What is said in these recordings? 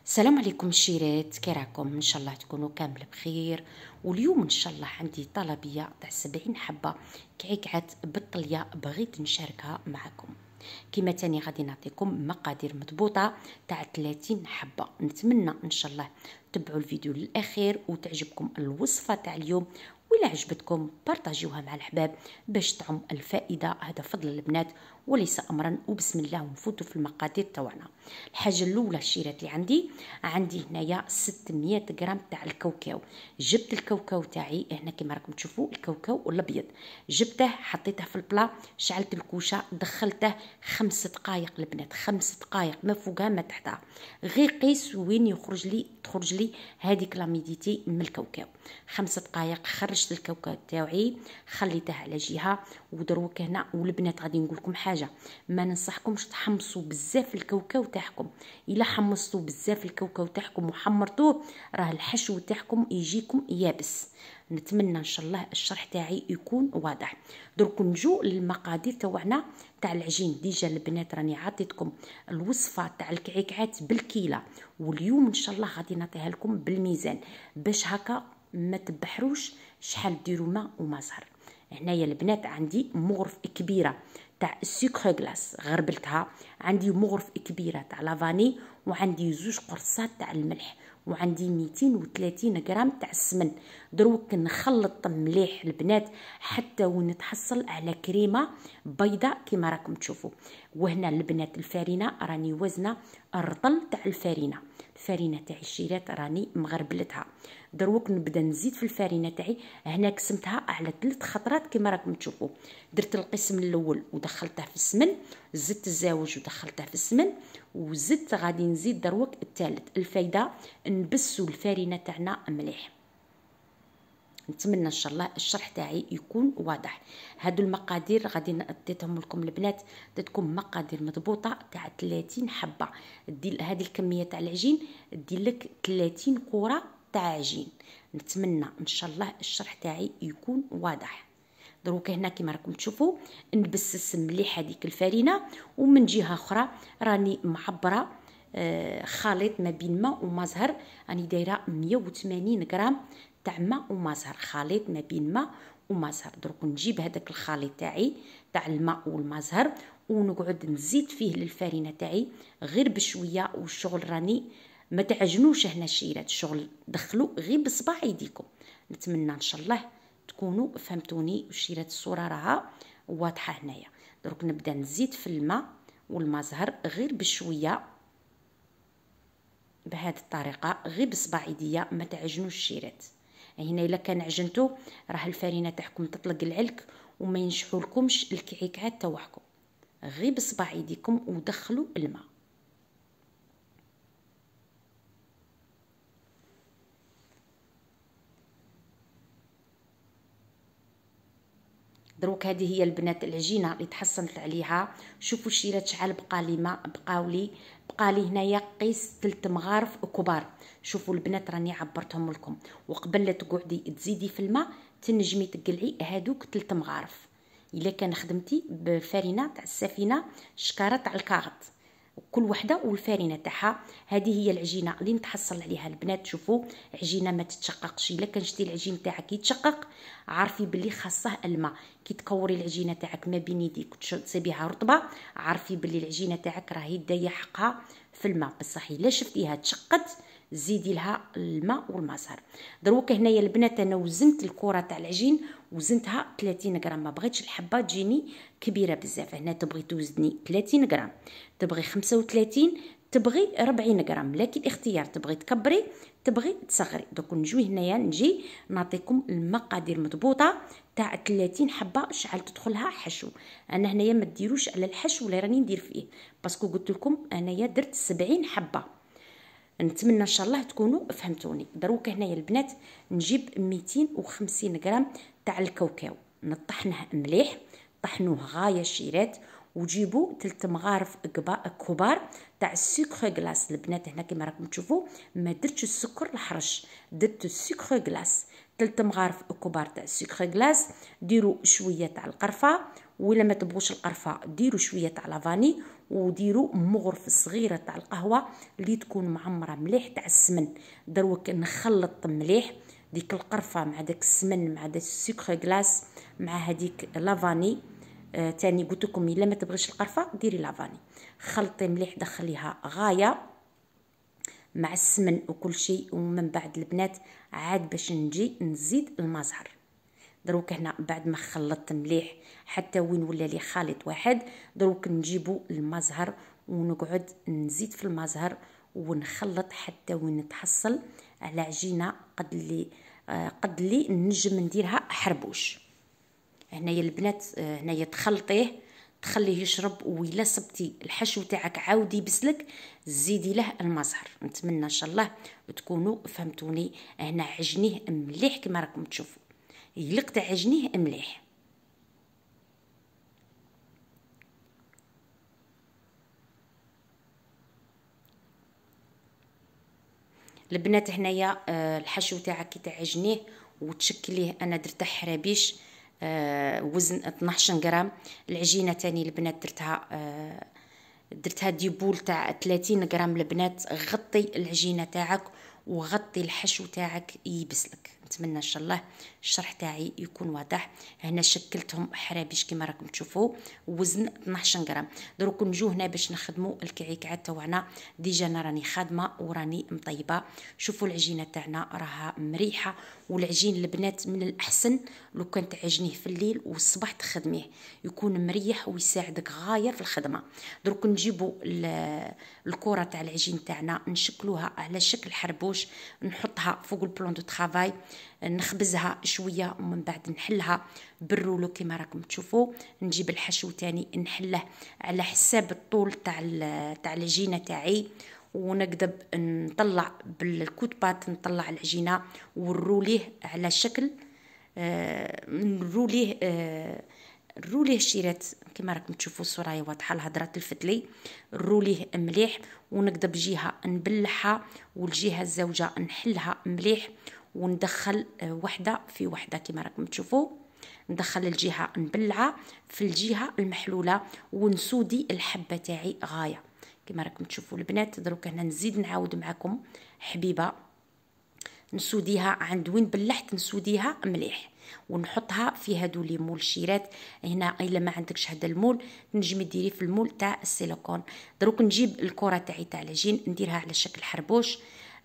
السلام عليكم الشيرات، كي راكم؟ ان شاء الله تكونوا كامل بخير. واليوم ان شاء الله عندي طلبيه تاع 70 حبه كعكعات بالطليه بغيت نشاركها معكم. كما تاني غادي نعطيكم مقادير مضبوطه تاع 30 حبه. نتمنى ان شاء الله تبعوا الفيديو للاخير وتعجبكم الوصفه تاع اليوم، ولا عجبتكم بارطاجيوها مع الحباب باش تعم الفائده. هذا فضل البنات وليس امرا. وبسم الله ونفوتوا في المقادير تاعنا. الحاجه الاولى الشيرات اللي عندي هنايا 600 غرام تاع الكاوكاو. جبت الكاوكاو تاعي هنا كما راكم تشوفوا، الكاوكاو الابيض جبته حطيته في البلا، شعلت الكوشه، دخلته 5 دقائق البنات، 5 دقائق ما فوقها ما تحتها. غير قيس وين تخرج لي هذيك لاميديتي من الكاوكاو. 5 دقائق خرجت الكاوكاو تاعي، خليته على جهه. ودروك هنا والبنات غادي نقول لكم حاجه، ما ننصحكمش تحمصوا بزاف الكاوكاو تاعكم. الا حمصتوا بزاف الكاوكاو تاعكم وحمرتوه راه الحشو تاعكم يجيكم يابس. نتمنى ان شاء الله الشرح تاعي يكون واضح. درك نجو للمقادير تاعنا تاع العجين. ديجا البنات راني عطيتكم الوصفه تاع الكعكعات بالكيله، واليوم ان شاء الله غادي نعطيها لكم بالميزان باش هكا ما تبحروش شحال ديروا ماء وما زهر. هنايا البنات عندي مغرف كبيره تاع السكر غلاس غربلتها، عندي مغرف كبيره تاع لافاني، وعندي 2 قرصات تاع الملح، وعندي 230 غرام تاع السمن. دروك نخلط مليح البنات حتى ونتحصل على كريمه بيضاء كما راكم تشوفوا. وهنا البنات الفارينه راني وزنه الرطل تاع الفارينه تاعي الشيرات راني مغربلتها. دروك نبدا نزيد في الفارينه تاعي. هنا قسمتها على 3 خطرات كما راكم تشوفوا. درت القسم الاول ودخلته في السمن، زدت الزاوج ودخلته في السمن، وزدت غادي نزيد دروك الثالث. الفايده نبسوا الفارينه تاعنا مليح. نتمنى ان شاء الله الشرح تاعي يكون واضح. هادو المقادير غادي نعطيهم لكم البنات، تكون مقادير مضبوطه تاع 30 حبه. دير هذه الكميه تاع العجين دير لك 30 كره تاع عجين. نتمنى ان شاء الله الشرح تاعي يكون واضح. دروك هنا كما راكم تشوفوا نبسس مليح هذيك الفارينه، ومن جهه اخرى راني معبره خليط ما بين ماء وما زهر. راني دايره 180 غرام تاع ماء وما زهر، خليط ما بين ماء وما زهر. دروك نجيب هذاك الخليط تاعي تاع الماء والما زهر ونقعد نزيد فيه للفارينه تاعي غير بشويه. والشغل راني ما تعجنوش هنا الشيرات، الشغل دخلوا غير بصباع يديكم. نتمنى ان شاء الله تكونوا فهمتوني. وشيرات الصوره راها واضحه هنايا. دروك نبدا نزيد في الماء والما زهر غير بشويه بهذه الطريقه، غير بصباع يديا، ما تعجنوش الشيرات. هنا الا كان عجنتو راه الفارينه تاعكم تطلق العلك وما ينشحولكمش الكعكات تاعكم. غير بصباع يديكم ودخلوا الماء. دروك هذه هي البنات العجينه اللي تحصلت عليها. شوفوا الشيرات شحال بقى لي ماء، بقى لي هنايا قيس 3 مغارف كبار. شوفوا البنات راني عبرتهم لكم. وقبل لا تقعدي تزيدي في الماء تنجمي تقلعي هادوك 3 مغارف. الا كان خدمتي بفارينه تاع السفينه شكاره تاع الكاغط، كل وحده والفارينه تاعها. هذه هي العجينه اللي نتحصل عليها البنات. شوفوا عجينه ما تتشققش. الا كان شتي العجين تاعك يتشقق عارفي باللي خاصه الماء. كي تكوري العجينه تاعك ما بين يديك وتسيبيها رطبه عارفي باللي العجينه تاعك راهي دايه حقها في الماء. بصح الا شفتيها تشقت زيدي لها الماء والمازهر. دروك هنايا البنات انا وزنت الكره تاع العجين، وزنتها 30 غرام. ما بغيتش الحبه تجيني كبيره بزاف. هنا تبغي توزني 30 غرام، تبغي 35، تبغي 40 غرام، لكن اختيار. تبغي تكبري تبغي تصغري. دوك نجي هنايا نجي نعطيكم المقادير مضبوطه تاع 30 حبه شحال تدخلها حشو. انا هنايا ما ديروش على الحشو اللي راني ندير فيه، باسكو قلت لكم انايا درت 70 حبه. نتمنى ان شاء الله تكونوا فهمتوني. دروك هنايا البنات نجيب 250 غرام تاع الكاوكاو، نطحنه مليح، طحنوه غايه الشيرات. وجيبوا 3 مغارف كبار تاع السكر غلاس. البنات هنا كما راكم تشوفوا ما درتش السكر الحرش، درت السكر غلاس. 3 مغارف كبار تاع السكر غلاس. ديروا شويه تاع القرفه ولا ما تبغوش القرفه ديروا شويه تاع لافاني، وديروا مغرفه صغيره تاع القهوه اللي تكون معمره مليح تاع السمن. دروك نخلط مليح ديك القرفه مع داك السمن مع داك السكر غلاس مع هذيك لافاني. تاني قلت لكم الا ما تبغيش القرفه ديري لافاني، خلطي مليح دخليها غايه مع السمن وكل شيء. ومن بعد البنات عاد باش نجي نزيد المزهر. دروك هنا بعد ما خلطت مليح حتى وين ولا لي خليط واحد، دروك نجيبو المزهر ونقعد نزيد في المزهر ونخلط حتى وين نتحصل على عجينه قد لي نجم نديرها حربوش. هنايا البنات هنايا تخلطيه تخليه يشرب، وإلا صبتي الحشو تاعك عاودي يبسلك زيدي له المزهر. نتمنى ان شاء الله تكونوا فهمتوني. هنا عجنيه مليح كما راكم تشوفوا، يلقت عجنيه مليح. البنات هنايا الحشو تاعك كي تعجنيه وتشكليه، انا درته حرابيش وزن 12 غرام. العجينه تاني البنات درتها ديبول تاع 30 غرام. البنات غطي العجينه تاعك وغطي الحشو تاعك يبسلك. نتمنى ان شاء الله الشرح تاعي يكون واضح. هنا شكلتهم حرابيش كما راكم تشوفوا وزن 12 غرام. دروك نجو هنا باش نخدموا الكعكات تاعنا. ديجا انا راني خادمه وراني مطيبه. شوفوا العجينه تاعنا راها مريحه، والعجين البنات من الاحسن لو كان تعجنيه في الليل والصباح تخدميه يكون مريح ويساعدك غايه في الخدمه. دروك نجيبوا الكره تاع العجين تاعنا نشكلوها على شكل حربوش، نحطها فوق البلون دو طرافاي، نخبزها شويه ومن بعد نحلها بالرولو كما راكم تشوفوا. نجيب الحشو تاني نحله على حساب الطول تاع العجينه تاعي، ونقدب نطلع بالكوت بات نطلع العجينه ونروليه على شكل نروليه شيرات كما راكم تشوفوا. الصوره واضحه الهضره الفتلي. نروليه مليح ونقدب جهه نبلعها والجهه الزوجه نحلها مليح، وندخل وحده في وحده كما راكم تشوفوا. ندخل الجهه نبلعها في الجهه المحلوله ونسودي الحبه تاعي غايه كما راكم تشوفوا البنات. دروك هنا نزيد نعاود معكم حبيبه نسوديها عند وين بلحت نسوديها مليح ونحطها في هادو لي مول شيرات. هنا الا ما عندكش هذا المول تنجمي ديري في المول تاع السيليكون. دروك نجيب الكره تاعي تاع العجين نديرها على شكل حربوش،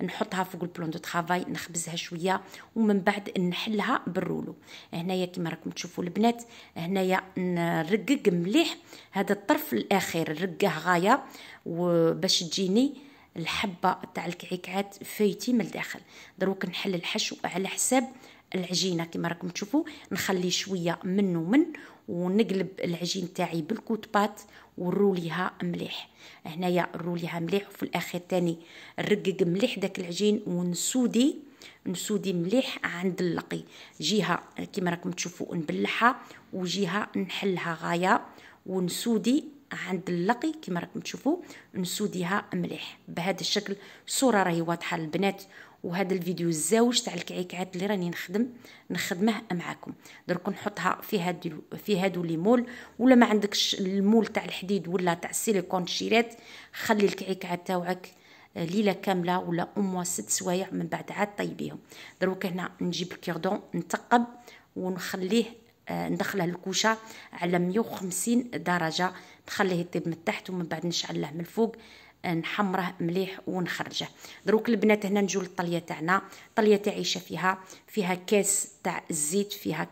نحطها فوق البلون دو طرافاي نخبزها شويه ومن بعد نحلها بالرولو. هنايا كما راكم تشوفوا البنات هنايا نرقق مليح هذا الطرف الاخير نرقه غايه وباش تجيني الحبه تاع الكعكات فايتي من الداخل. دروك نحل الحشو على حساب العجينه كما راكم تشوفوا، نخلي شويه من ومن ونقلب العجين تاعي بالكوت بات ونروليها مليح. هنايا نروليها مليح وفي الاخير تاني نرقق مليح داك العجين ونسودي مليح عند اللقي. جهه كما راكم تشوفوا نبلعها وجهه نحلها غايه ونسودي عند اللقي كما راكم تشوفوا نسوديها مليح بهذا الشكل. الصوره راهي واضحه البنات. وهذا الفيديو الزاوج تاع الكعكات اللي راني نخدمه معكم. درك نحطها في هادو لي مول، ولا ما عندكش المول تاع الحديد ولا تاع السيليكون شيرات خلي الكعكات تاعك ليله كامله ولا 6 سوايع من بعد عاد طيبيهم. دروك هنا نجيب الكيردون نثقب ونخليه ندخله الكوشه على 150 درجه نخليه يطيب من تحت ومن بعد نشعله من الفوق نحمره مليح ونخرجه. دروك البنات هنا نجو للطليه تاعنا. الطليه تاعي فيها كاس تاع الزيت، فيها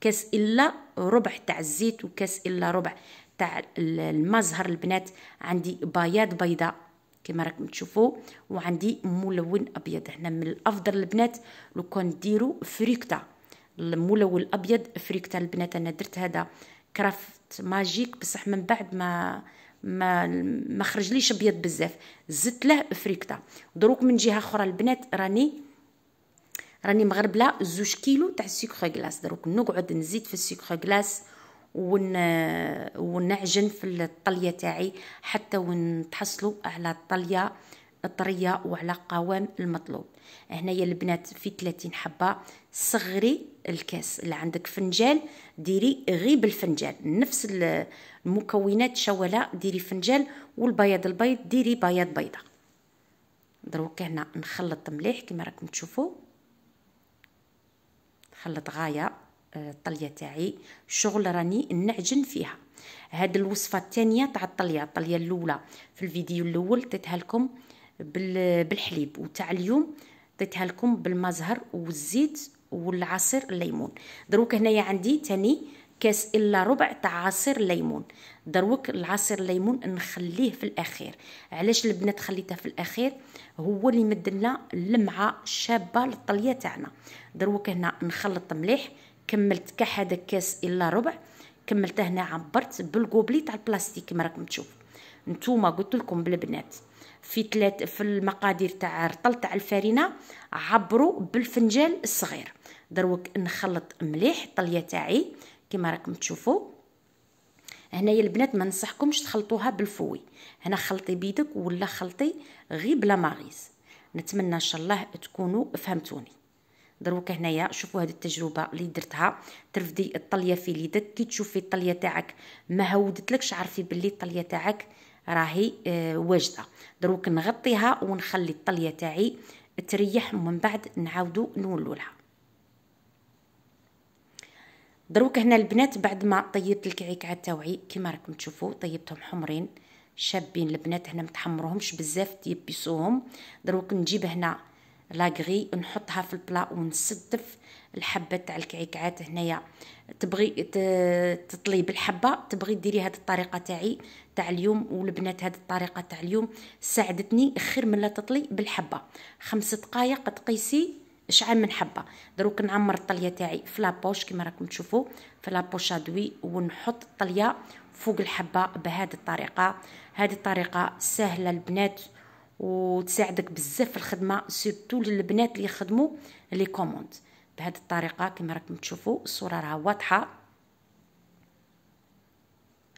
كاس الا ربع تاع الزيت وكاس الا ربع تاع المزهر البنات. عندي بياض بيضاء كما راكم تشوفوا وعندي ملون ابيض. هنا من الافضل البنات لو كان ديروا فريكتا الملون الابيض فريكتا البنات. انا درت هذا كرافت ماجيك بصح من بعد ما خرجليش ابيض بزاف زدت له فريكتا. دروك من جهه اخرى البنات راني مغربله 2 كيلو تاع السكر غلاس. دروك نقعد نزيد في السكر غلاس ونعجن في الطليه تاعي حتى ونتحصلوا على الطليه طريه وعلى قوام المطلوب. هنايا البنات في 30 حبه. صغري الكاس اللي عندك فنجال ديري غير بالفنجال، نفس المكونات شوله ديري فنجال، والبياض البيض ديري بياض بيضه. دروك هنا نخلط مليح كما راكم تشوفوا، نخلط غايه الطليه تاعي، شغل راني نعجن فيها. هاد الوصفه الثانيه تاع الطليه الاولى في الفيديو الاول عطيتها لكم بالحليب، وتاع اليوم عطيتها لكم بالمزهر والزيت والعصير الليمون. دروك هنايا عندي تاني كاس الا ربع تاع عصير الليمون. دروك العصير الليمون نخليه في الاخير. علاش البنات خليته في الاخير؟ هو اللي يمد لنا لمعه شابه للطليه تاعنا. دروك هنا نخلط مليح، كملت كاع هذا كاس الا ربع، كملته هنا عبرت بالكوبلي تاع البلاستيك كما راكم تشوفوا. نتوما قلت لكم بالبنات في المقادير تاع الرطل تاع الفرينه عبروا بالفنجال الصغير. دروك نخلط مليح الطليه تاعي كما راكم تشوفوا. هنايا البنات ما ننصحكمش تخلطوها بالفوي، هنا خلطي بيدك ولا خلطي غير بلا ماغيز. نتمنى ان شاء الله تكونوا فهمتوني. دروك هنايا شوفوا هذه التجربه اللي درتها، ترفدي الطليه في يدك، كي تشوفي الطليه تاعك ما هودتلكش عرفي باللي الطليه تاعك راهي واجده. دروك نغطيها ونخلي الطليه تاعي تريح، ومن بعد نعاودو نولولها. دروك هنا البنات بعد ما طيبت الكعكات تاوعي كما راكم تشوفوا طيبتهم حمرين شابين البنات، هنا متحمروهمش بزاف تيبسوهم. دروك نجيب هنا لاغري نحطها في البلا ونستف الحبه تاع الكعكات. هنايا تبغي تطلي بالحبه، تبغي ديري هذه الطريقه تاعي تاع اليوم، والبنات هذه الطريقه تاع اليوم ساعدتني خير من لا تطلي بالحبه. 5 دقائق تقيسي شحال من حبه. دروك نعمر الطليه تاعي في لابوش كما راكم تشوفوا في لابوش ادوي، ونحط الطليه فوق الحبه بهذه الطريقه. هذه الطريقه سهله البنات وتساعدك بزاف في الخدمه، سورتو للبنات اللي يخدموا لي كوموند. بهذه الطريقه كما راكم تشوفوا الصوره راها واضحه.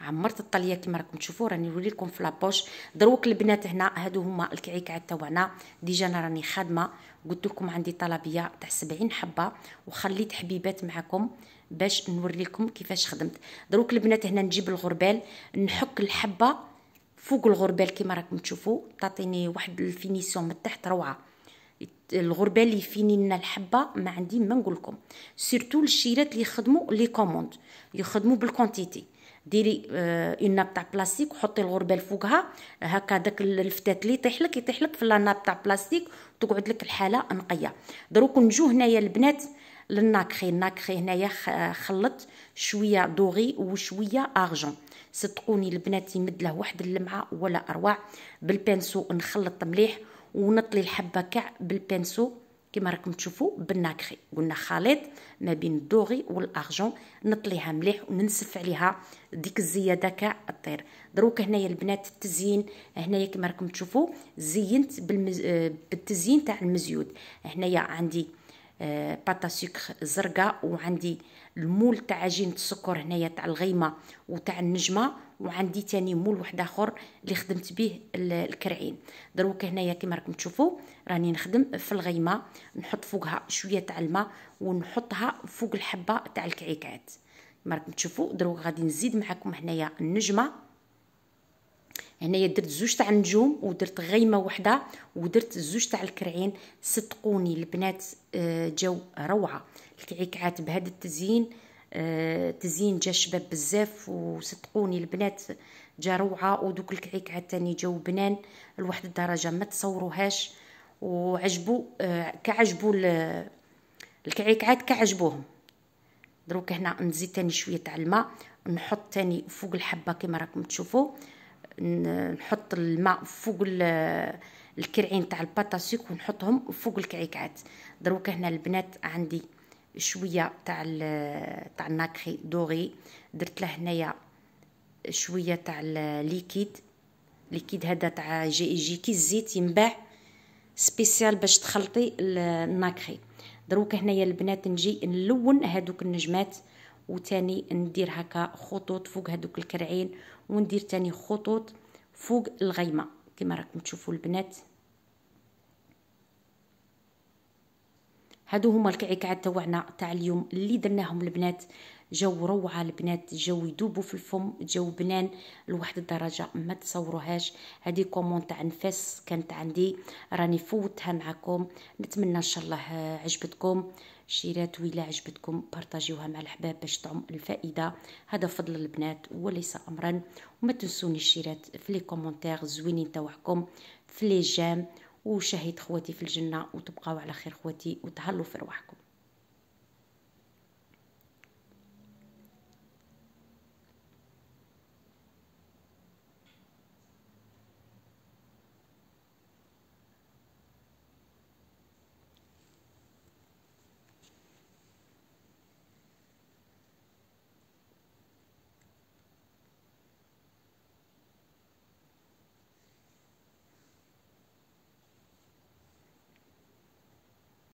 عمرت الطليه كما راكم تشوفوا، راني نوري لكم في لابوش. دروك البنات هنا هادو هما الكعكات تاعنا ديجا انا راني خادمه، قلت لكم عندي طلبيه تاع 70 حبه، وخليت حبيبات معكم باش نوري لكم كيفاش خدمت. دروك البنات هنا نجيب الغربال نحك الحبه فوق الغربال كما راكم تشوفوا، تعطيني واحد الفينيسيون من تحت روعه. الغربال اللي يفيني لنا الحبه ما عندي ما نقول لكم، سورتو الشيرات اللي يخدموا لي كوموند يخدموا بالكونتيتي. ديري اون ناب تاع بلاستيك وحطي الغربال فوقها هكا، داك الفتات اللي يطيح لك في لاناب تاع بلاستيك وتقعد لك الحاله نقيه. دروك نجو هنايا البنات الناكخي هنايا خلط شويه دوغي وشويه ارجون. صدقوني البنات يمد له واحد اللمعه ولا اروع. بالبنسو نخلط مليح ونطلي الحبه كاع بالبنسو كما راكم تشوفوا بالناكخي. قلنا خليط ما بين الدوغي والارجون، نطليها مليح وننسف عليها ديك الزياده كاع الطير. دروك هنايا البنات التزيين هنايا كما راكم تشوفوا زينت بالتزيين تاع المزيود. هنايا عندي باتا سكر زرقاء، وعندي المول تاع عجينه السكر هنايا تاع الغيمه وتاع النجمه، وعندي تاني مول واحد اخر اللي خدمت به الكرعين. دروك هنايا كما راكم تشوفوا راني نخدم في الغيمه، نحط فوقها شويه تاع الماء ونحطها فوق الحبه تاع الكعكات كما راكم تشوفوا. دروك غادي نزيد معكم هنايا النجمه. هنايا درت 2 تاع النجوم ودرت غيمه وحده ودرت 2 تاع الكرعين. صدقوني البنات جاو روعه الكعكات بهذا التزيين. تزيين جا شباب بزاف، وصدقوني البنات جا روعه. ودوك الكعكات تاني جاو بنان لواحد الدرجه ما تصوروهاش، وعجبوا كعجبوا الكعكات كعجبوهم. دروك هنا نزيد تاني شويه تاع الماء، نحط تاني فوق الحبه كما راكم تشوفوا، نحط الماء فوق الكرعين تاع الباطاسيك ونحطهم فوق الكعكات. دروك هنا البنات عندي شويه تاع الناكري دوغي، درت له هنايا شويه تاع الليكيد هذا تاع يجي كي الزيت ينباع سبيسيال باش تخلطي الناكري. دروك هنايا البنات نجي نلون هذوك النجمات، وتاني ندير هكا خطوط فوق هذوك الكرعين، وندير تاني خطوط فوق الغيمه كما راكم تشوفوا البنات. هادو هما الكعكات تاعنا تاع اليوم اللي درناهم البنات. جو روعه البنات، جو يدوبوا في الفم، جو بنان لواحد الدرجه ما تصوروهاش. هذه كومون تاع نفس كانت عندي، راني فوتها معكم. نتمنى ان شاء الله عجبتكم شيرات، وإلا عجبتكم بارطاجيوها مع الحباب باش تعم الفائده. هذا فضل البنات وليس امرا. وما تنسوني الشيرات في لي كومونتير زوينين تاعكم، في لي جيم. وشهيد خواتي في الجنه، وتبقاو على خير خواتي، وتهلوا في رواحكم.